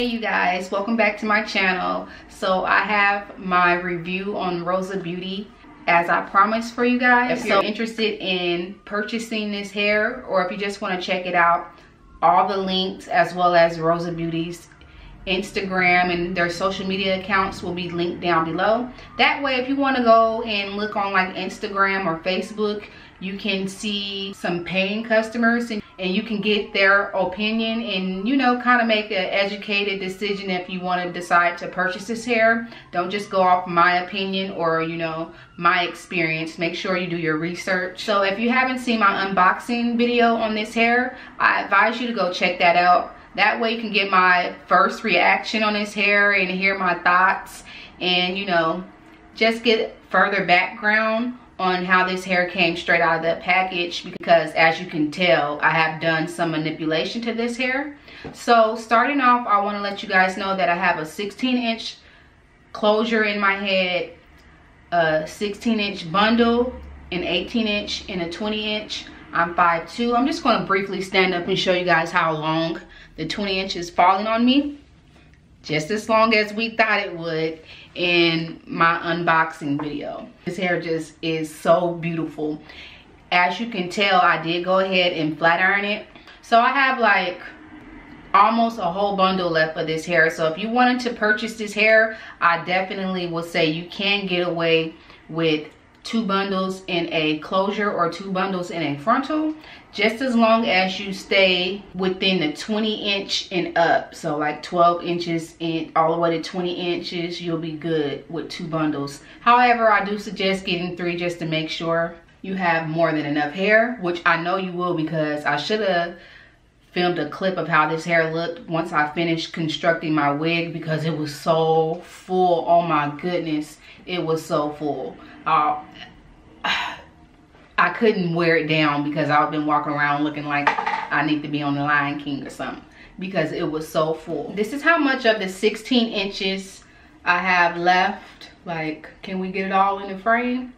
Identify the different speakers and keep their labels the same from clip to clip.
Speaker 1: Hey you guys, welcome back to my channel. So I have my review on Rosabeauty as I promised for you guys. If you're interested in purchasing this hair, or if you just want to check it out, all the links as well as Rosabeauty's Instagram and their social media accounts will be linked down below. That way, if you want to go and look on like Instagram or Facebook, you can see some paying customers and you can get their opinion and, you know, kind of make an educated decision if you want to decide to purchase this hair. Don't just go off my opinion or, you know, my experience. Make sure you do your research. So if you haven't seen my unboxing video on this hair, I advise you to go check that out. That way you can get my first reaction on this hair and hear my thoughts and, you know, just get further background on how this hair came straight out of the package, because as you can tell, I have done some manipulation to this hair. So starting off, I want to let you guys know that I have a 16-inch closure in my head, a 16-inch bundle, an 18-inch, and a 20-inch. I'm 5'2". I'm just going to briefly stand up and show you guys how long the 20-inch is falling on me. Just as long as we thought it would in my unboxing video. This hair just is so beautiful. As you can tell, I did go ahead and flat iron it. So I have like almost a whole bundle left of this hair. So if you wanted to purchase this hair, I definitely would say you can get away with 2 bundles in a closure or 2 bundles in a frontal, just as long as you stay within the 20-inch and up. So like 12 inches and all the way to 20 inches, you'll be good with 2 bundles. However, I do suggest getting 3 just to make sure you have more than enough hair, which I know you will, because I should have filmed a clip of how this hair looked once I finished constructing my wig, because it was so full. Oh my goodness, it was so full. I couldn't wear it down because I've been walking around looking like I need to be on the Lion King or something, because it was so full. This is how much of the 16 inches I have left. Like, can we get it all in the frame?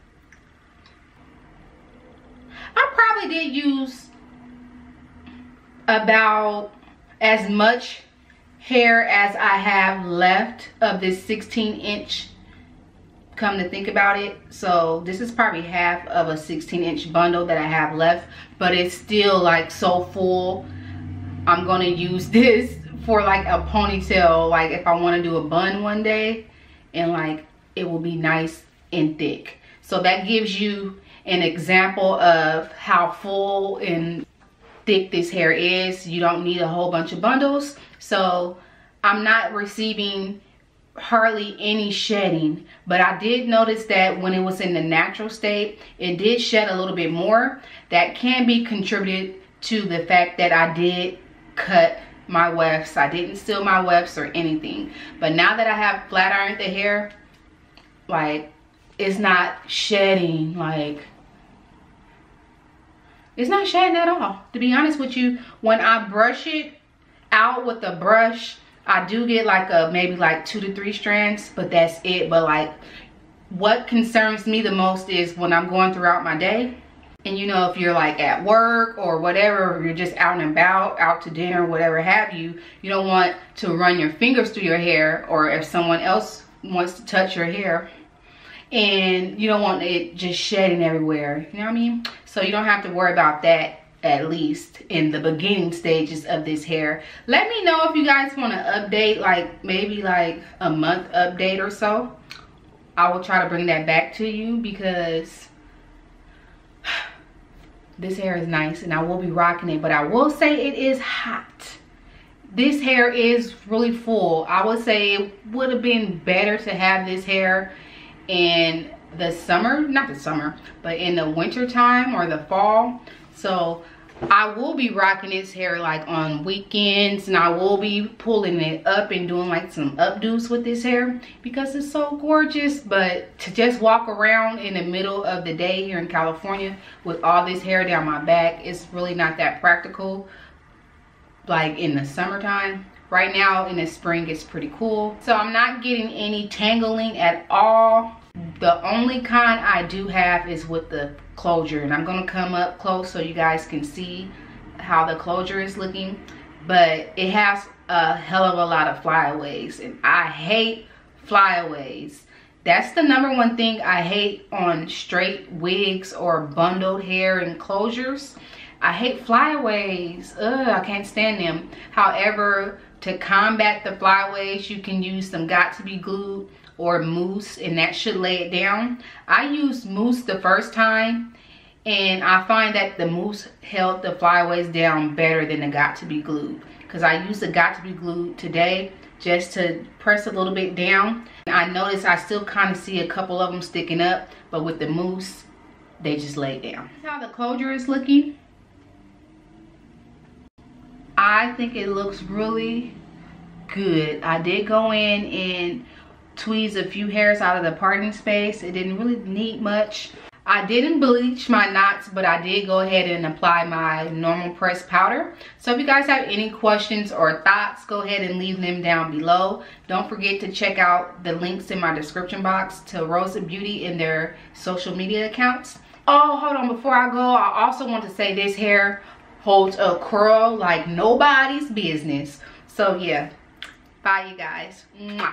Speaker 1: I probably did use about as much hair as I have left of this 16-inch, come to think about it. So this is probably half of a 16-inch bundle that I have left, but it's still like so full. I'm gonna use this for like a ponytail, like if I want to do a bun one day, and like it will be nice and thick. So that gives you an example of how full and thick this hair is. You don't need a whole bunch of bundles. So I'm not receiving hardly any shedding, but I did notice that when it was in the natural state, it did shed a little bit more. That can be contributed to the fact that I did cut my wefts. I didn't steal my wefts or anything, but now that I have flat ironed the hair, like, it's not shedding. Like, it's not shedding at all, to be honest with you. When I brush it out with a brush, I do get like a maybe like 2 to 3 strands, but that's it. But like, what concerns me the most is when I'm going throughout my day, and you know, if you're like at work or whatever, or you're just out and about, out to dinner, whatever have you, you don't want to run your fingers through your hair, or if someone else wants to touch your hair, and you don't want it just shedding everywhere, you know what I mean? So you don't have to worry about that, at least in the beginning stages of this hair. Let me know if you guys want to update, like maybe like a month update or so. I will try to bring that back to you, because this hair is nice and I will be rocking it. But I will say it is hot. This hair is really full. I would say it would have been better to have this hair in the summer, not the summer, but in the winter time or the fall. So I will be rocking this hair like on weekends, and I will be pulling it up and doing like some updos with this hair because it's so gorgeous. But to just walk around in the middle of the day here in California with all this hair down my back, it's really not that practical like in the summertime. Right now in the spring it's pretty cool. So I'm not getting any tangling at all. The only kind I do have is with the closure, and I'm gonna come up close so you guys can see how the closure is looking. But it has a hell of a lot of flyaways, and I hate flyaways. That's the #1 thing I hate on straight wigs or bundled hair enclosures. I hate flyaways. Ugh, I can't stand them. However, to combat the flyaways, you can use some got-to-be glued or mousse, and that should lay it down. I used mousse the first time, and I find that the mousse held the flyaways down better than the got-to-be glued, because I used the got-to-be glued today just to press a little bit down. I noticed I still kind of see a couple of them sticking up, but with the mousse, they just lay down. This is how the closure is looking. I think it looks really good. I did go in and tweeze a few hairs out of the parting space. It didn't really need much. I didn't bleach my knots, but I did go ahead and apply my normal pressed powder. So if you guys have any questions or thoughts, go ahead and leave them down below. Don't forget to check out the links in my description box to Rosabeauty and their social media accounts. Oh, hold on, before I go, I also want to say this hair holds a curl like nobody's business. So yeah, bye you guys. Mwah.